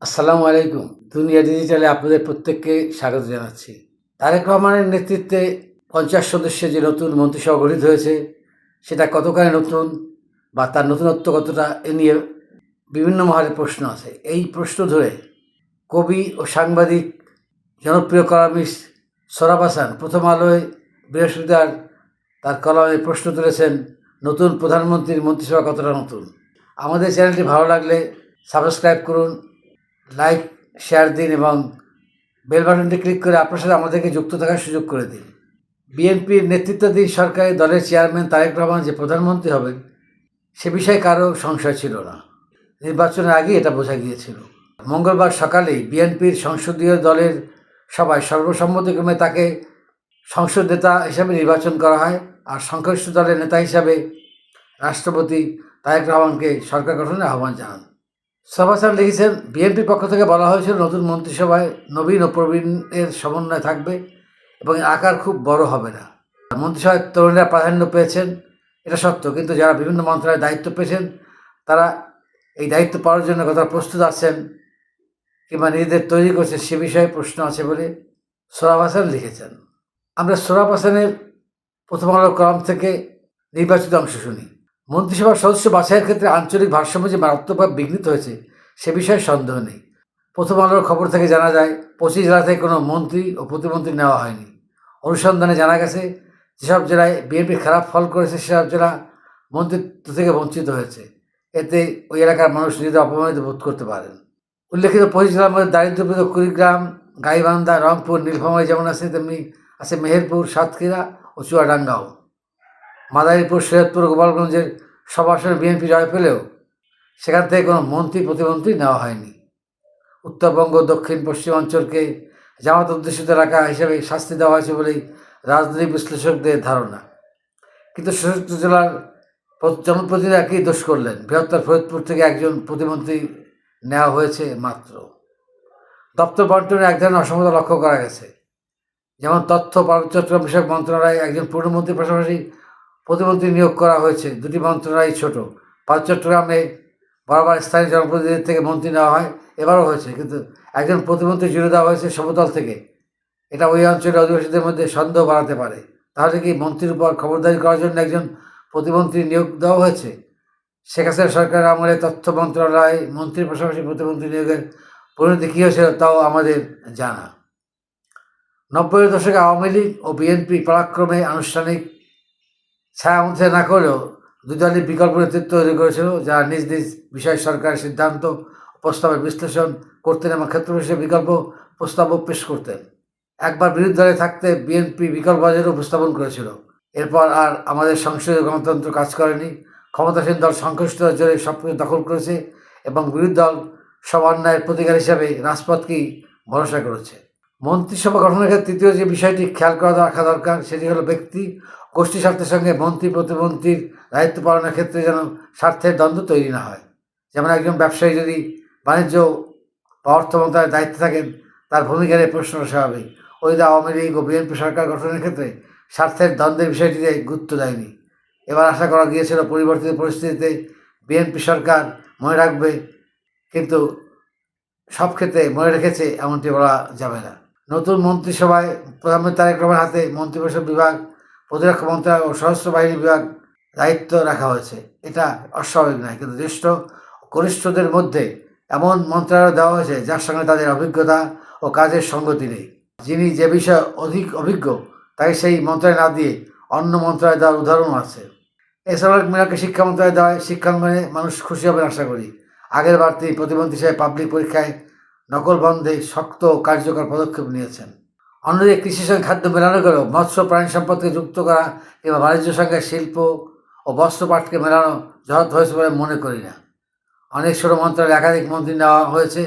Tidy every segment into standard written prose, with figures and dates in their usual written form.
আসসালামু আলাইকুম। দুনিয়া ডিজিটালে আপনাদের প্রত্যেককে স্বাগত জানাচ্ছি। তারেক রহমানের নেতৃত্বে ৫০ সদস্যের যে নতুন মন্ত্রিসভা গঠিত হয়েছে, সেটা কতখানি নতুন বা তার নতুনত্ব কতটা এ নিয়ে বিভিন্ন মহলে প্রশ্ন আছে। এই প্রশ্ন ধরে কবি ও সাংবাদিক জনপ্রিয় কলামিস্ট সোহরাব হাসান প্রথম আলোয় বৃহস্পতিবার তার কলামে প্রশ্ন তুলেছেন, নতুন প্রধানমন্ত্রীর মন্ত্রিসভা কতটা নতুন। আমাদের চ্যানেলটি ভালো লাগলে সাবস্ক্রাইব করুন, লাইক শেয়ার দিন এবং বেল বাটনটি ক্লিক করে আপনার সাথে আমাদেরকে যুক্ত থাকার সুযোগ করে দিন। বিএনপির নেতৃত্বাধীন সরকারি দলের চেয়ারম্যান তারেক রহমান যে প্রধানমন্ত্রী হবেন সে বিষয়ে কারও সংশয় ছিল না। নির্বাচনের আগে এটা বোঝা গিয়েছিল। মঙ্গলবার সকালেই বিএনপির সংসদীয় দলের সভায় সর্বসম্মতিক্রমে তাকে সংসদ নেতা হিসাবে নির্বাচন করা হয়, আর সংখ্যাগরিষ্ঠ দলের নেতা হিসাবে রাষ্ট্রপতি তারেক রহমানকে সরকার গঠনের আহ্বান জানান। সোহরাব হাসান লিখেছেন, বিএনপির পক্ষ থেকে বলা হয়েছিল নতুন মন্ত্রিসভায় নবীন ও প্রবীণের সমন্বয় থাকবে এবং আকার খুব বড় হবে না। মন্ত্রিসভায় তরুণরা প্রাধান্য পেয়েছেন, এটা সত্য, কিন্তু যারা বিভিন্ন মন্ত্রণালয়ের দায়িত্ব পেয়েছেন তারা এই দায়িত্ব পাওয়ার জন্য কতটা প্রস্তুত আছেন কিংবা নিজেদের তৈরি করছে সে বিষয়ে প্রশ্ন আছে বলে সোহরাব হাসান লিখেছেন। আমরা সোহরাব হাসানের প্রথম আলোর কলাম থেকে নির্বাচিত অংশ শুনি। মন্ত্রিসভার সদস্য বাছাইয়ের ক্ষেত্রে আঞ্চলিক ভারসাম্য যে মারাত্মকভাবে বিঘ্নিত হয়েছে সে বিষয়ে সন্দেহ নেই। প্রথম আলোর খবর থেকে জানা যায় 25 জেলা থেকে কোনো মন্ত্রী ও প্রতিমন্ত্রী নেওয়া হয়নি। অনুসন্ধানে জানা গেছে যেসব জেলায় বিএনপি খারাপ ফল করেছে সেসব জেলা মন্ত্রিত্ব থেকে বঞ্চিত হয়েছে। এতে ওই এলাকার মানুষ নিজেদের অপমানিত বোধ করতে পারেন। উল্লেখিত 25 জেলার মধ্যে দারিদ্র্যপীড়িত কুড়িগ্রাম, গাইবান্ধা, রংপুর, নীলফামারী যেমন আছে, তেমনি আছে মেহেরপুর, সাতক্ষীরা ও চুয়াডাঙ্গাও। মাদারীপুর, সৈয়দপুর, গোপালগঞ্জের সব আসনে বিএনপি জয় পেলেও সেখান থেকে কোনো মন্ত্রী প্রতিমন্ত্রী নেওয়া হয়নি। উত্তরবঙ্গ, দক্ষিণ পশ্চিমাঞ্চলকে জামাত অধ্যুষিত এলাকা হিসেবে শাস্তি দেওয়া হয়েছে বলেই রাজনৈতিক বিশ্লেষকদের ধারণা। কিন্তু 66 জেলার জনপ্রতিনিধিরা একই দোষ করলেন, বৃহত্তর ফরিদপুর থেকে একজন প্রতিমন্ত্রী নেওয়া হয়েছে মাত্র। দপ্তর বন্টনে এক ধরনের অসমতা লক্ষ্য করা গেছে। যেমন তথ্য পার্বত্য চট্টগ্রাম বিষয়ক মন্ত্রণালয়ে একজন পূর্ণমন্ত্রীর পাশাপাশি প্রতিমন্ত্রী নিয়োগ করা হয়েছে। দুটি মন্ত্রণালয় ছোট। পার্বত্য চট্টগ্রামে বরাবর স্থানীয় জনপ্রতিনিধিদের থেকে মন্ত্রী নেওয়া হয়, এবারও হয়েছে, কিন্তু একজন প্রতিমন্ত্রী জুড়ে দেওয়া হয়েছে সমতল থেকে। এটা ওই অঞ্চলের অধিবাসীদের মধ্যে সন্দেহ বাড়াতে পারে। তাহলে কি মন্ত্রীর উপর খবরদারি করার জন্য একজন প্রতিমন্ত্রী নিয়োগ দেওয়া হয়েছে? শেখ হাসিনা সরকারের আমলে তথ্য মন্ত্রণালয়ে মন্ত্রীর পাশাপাশি প্রতিমন্ত্রী নিয়োগের পরিণতি কী হয়েছিল তাও আমাদের জানা। 90-এর দশকে আওয়ামী লীগ ও বিএনপি পরাক্রমে আনুষ্ঠানিক ছায়ামন্ত্রী না করলেও দুই দলই বিকল্প নেতৃত্ব তৈরি করেছিল, যারা নিজ নিজ বিষয়ে সরকারের সিদ্ধান্ত প্রস্তাবের বিশ্লেষণ করতেন এবং ক্ষেত্রবিশেষে বিকল্প প্রস্তাবও পেশ করতেন। একবার বিরোধী দলে থাকতে বিএনপি বিকল্প বাজেট উপস্থাপন করেছিল। এরপর আর আমাদের সংসদীয় গণতন্ত্র কাজ করেনি। ক্ষমতাসীন দল সংখ্যাগরিষ্ঠতার জোরে সব কিছু দখল করেছে এবং বিরোধী দল সব অন্যায়ের প্রতিকার হিসাবে রাজপথকেই ভরসা করেছে। মন্ত্রিসভা গঠনের ক্ষেত্রে তৃতীয় যে বিষয়টি খেয়াল করা রাখা দরকার সেটি হলো ব্যক্তি গোষ্ঠী স্বার্থের সঙ্গে মন্ত্রী প্রতিমন্ত্রীর দায়িত্ব পালনের ক্ষেত্রে যেন স্বার্থের দ্বন্দ্ব তৈরি না হয়। যেমন একজন ব্যবসায়ী যদি বাণিজ্য বা অর্থ মন্ত্রণালয়ের দায়িত্বে থাকেন, তার ভূমিকা নিয়ে প্রশ্ন স্বাভাবিক। ওই আওয়ামী লীগ ও বিএনপি সরকার গঠনের ক্ষেত্রে স্বার্থের দ্বন্দ্বের বিষয়টিতে গুরুত্ব দেয়নি। এবার আশা করা গিয়েছিল পরিবর্তিত পরিস্থিতিতে বিএনপি সরকার মনে রাখবে, কিন্তু সব ক্ষেত্রে মনে রেখেছে এমনটি বলা যাবে না। নতুন মন্ত্রিসভায় প্রধানমন্ত্রী তারেক রহমানের হাতে মন্ত্রিপরিষদ বিভাগ, প্রতিরক্ষা মন্ত্রণালয় ও সশস্ত্র বাহিনী বিভাগ দায়িত্ব রাখা হয়েছে। এটা অস্বাভাবিক নয়, কিন্তু জ্যেষ্ঠ কনিষ্ঠদের মধ্যে এমন মন্ত্রণালয় দেওয়া হয়েছে যার সঙ্গে তাদের অভিজ্ঞতা ও কাজের সঙ্গতি নেই। যিনি যে বিষয়ে অধিক অভিজ্ঞ তাকে সেই মন্ত্রণালয় না দিয়ে অন্য মন্ত্রণালয় দেওয়ার উদাহরণও আছে। এছাড়াও মিনাকে শিক্ষা মন্ত্রণালয় দেওয়ায় শিক্ষাঙ্গনে মানুষ খুশি হবেন আশা করি। আগের বার তিনি প্রতিমন্ত্রী হিসেবে পাবলিক পরীক্ষায় নকল বন্ধে শক্ত ও কার্যকর পদক্ষেপ নিয়েছেন। অন্যদিকে কৃষির সঙ্গে খাদ্য মেলানো গেলেও মৎস্য প্রাণী সম্পদকে যুক্ত করা কিংবা বাণিজ্যের সঙ্গে শিল্প ও বস্ত্রপাটকে মেলানো যথার্থ হয়েছে বলে মনে করি না। অনেক ছোটো মন্ত্রণালয়ে একাধিক মন্ত্রী নেওয়া হয়েছে,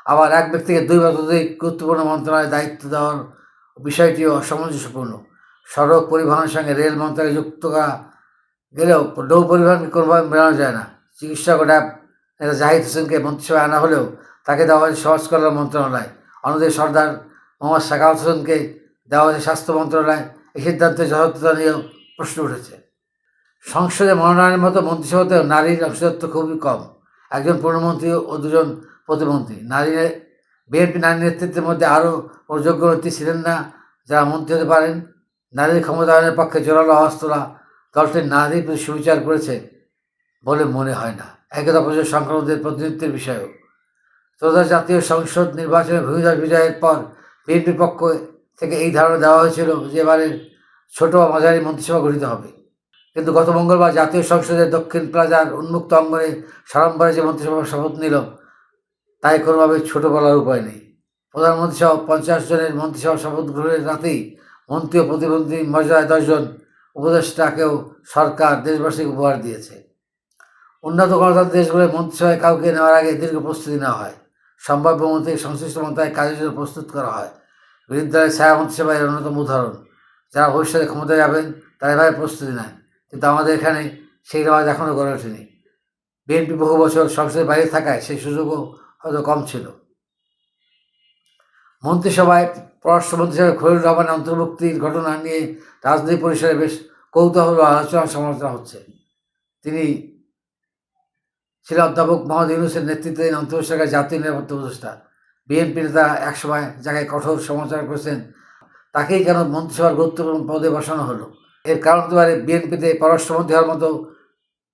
আবার এক ব্যক্তিকে দুই বা ততোধিক গুরুত্বপূর্ণ মন্ত্রণালয়ে দায়িত্ব দেওয়ার বিষয়টিও অসামঞ্জস্যপূর্ণ। সড়ক পরিবহনের সঙ্গে রেল মন্ত্রণালয় যুক্ত করা গেলেও নৌ পরিবহনকে কোনোভাবে মেলানো যায় না। চিকিৎসক ও র্যাব নেতা জাহিদ হোসেনকে মন্ত্রিসভায় আনা হলেও তাকে দেওয়া হয়েছে সমাজ কল্যাণ মন্ত্রণালয়। অন্যদের সর্দার মোহাম্মদ সাখাওয়াত হোসেনকে দেওয়া হয়েছে স্বাস্থ্য মন্ত্রণালয়। এই সিদ্ধান্তের যথার্থতা নিয়েও প্রশ্ন উঠেছে। সংসদে মনোনয়নের মতো মন্ত্রিসভাতেও নারীর অংশীদারিত্ব খুবই কম। একজন পূর্ণমন্ত্রী ও দুজন প্রতিমন্ত্রী। বিএনপি নারী নেতৃত্বের মধ্যে আরও যোগ্য ব্যক্তি ছিলেন না যারা মন্ত্রী হতে পারেন। নারীর ক্ষমতায়নের পক্ষে জোরালো আওয়াজ তোলা দলটি নারীর প্রতি সুবিচার করেছে বলে মনে হয় না। একদা প্রচুর সংখ্যালঘুদের প্রতিনিধিত্বের বিষয়েও ত্রয়োদশ জাতীয় সংসদ নির্বাচনে ভূমিধস বিজয়ের পর বিএনপির পক্ষ থেকে এই ধারণা দেওয়া হয়েছিল যে এবারে ছোট বা মাঝারি মন্ত্রিসভা গঠিত হবে। কিন্তু গত মঙ্গলবার জাতীয় সংসদের দক্ষিণ প্লাজার উন্মুক্ত অঙ্গনে সাড়ম্বরে যে মন্ত্রিসভার শপথ নিল তাই কোনোভাবে ছোট বলার উপায় নেই। প্রধানমন্ত্রী সহ 50 জনের মন্ত্রিসভা শপথ গ্রহণের রাতেই মন্ত্রী ও প্রতিমন্ত্রী মর্যাদায় 10 জন উপদেষ্টাকেও সরকার দেশবাসীকে উপহার দিয়েছে। উন্নত গণতান্ত্রিক দেশগুলোর মন্ত্রিসভায় কাউকে নেওয়ার আগে দীর্ঘ প্রস্তুতি নেওয়া হয়। সম্ভাব্য মন্ত্রী সংশ্লিষ্ট মন্ত্রণালয়ে কাজের জন্য প্রস্তুত করা হয়। বিরোধী দলের ছায়া মন্ত্রিসভা এর অন্যতম উদাহরণ। যারা ভবিষ্যতে ক্ষমতায় যাবেন তারা এভাবে প্রস্তুতি নেন, কিন্তু আমাদের এখানে সেই রেওয়াজ এখনও গড়ে ওঠেনি। বিএনপি বহু বছর সংসদের বাইরে থাকায় সেই সুযোগও হয়তো কম ছিল। মন্ত্রিসভায় পররাষ্ট্রমন্ত্রী হিসেবে খলিলুর রহমানের অন্তর্ভুক্তির ঘটনা নিয়ে রাজনৈতিক পরিসরে বেশ কৌতূহল ও আলোচনা সমালোচনা হচ্ছে। তিনি ছিলেন অধ্যাপক মোহাম্মদ ইউনূসের নেতৃত্বাধীন অন্তর্বর্তী সরকারের জাতীয় নিরাপত্তা উপদেষ্টা। বিএনপি নেতা একসময় যাকে কঠোর সমালোচনা করেছেন তাকেই কেন মন্ত্রিসভার গুরুত্বপূর্ণ পদে বসানো হলো? এর কারণ হতে পারে বিএনপিতে পররাষ্ট্রমন্ত্রী হওয়ার মতো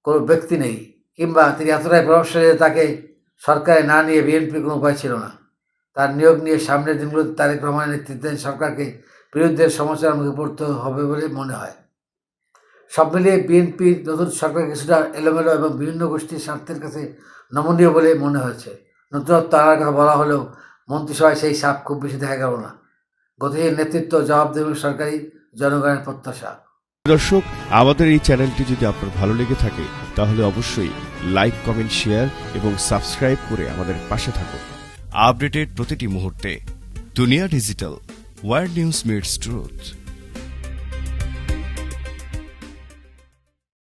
কোনো ব্যক্তি নেই, কিংবা তিনি এতটাই প্রভাবশালী যে তাকে সরকারে না নিয়ে বিএনপির কোনো উপায় ছিল না। তার নিয়োগ নিয়ে সামনের দিনগুলোতে তারেক রহমানের নেতৃত্বাধীন সরকারকে বিরুদ্ধে সমালোচনার মুখে পড়তে হবে বলে মনে হয়। সব মিলিয়ে বিএনপির নতুন সরকার কিছুটা এলোমেলো এবং বিভিন্ন গোষ্ঠীর স্বার্থের কাছে নমনীয় বলে মনে হয়েছে। নতুনত্ব আনার কথা বলা হলেও মন্ত্রিসভায় সেই ছাপ খুব বেশি দেখা গেল না। গতিশীল নেতৃত্ব, জবাবদিহি সরকারি জনগণের প্রত্যাশা। দর্শক, আমাদের এই চ্যানেলটি যদি আপনার ভালো লেগে থাকে তাহলে অবশ্যই লাইক, কমেন্ট, শেয়ার এবং সাবস্ক্রাইব করে আমাদের পাশে থাকুন। আপডেটেড প্রতিটি মুহূর্তে দুনিয়া digital, world news meets truth.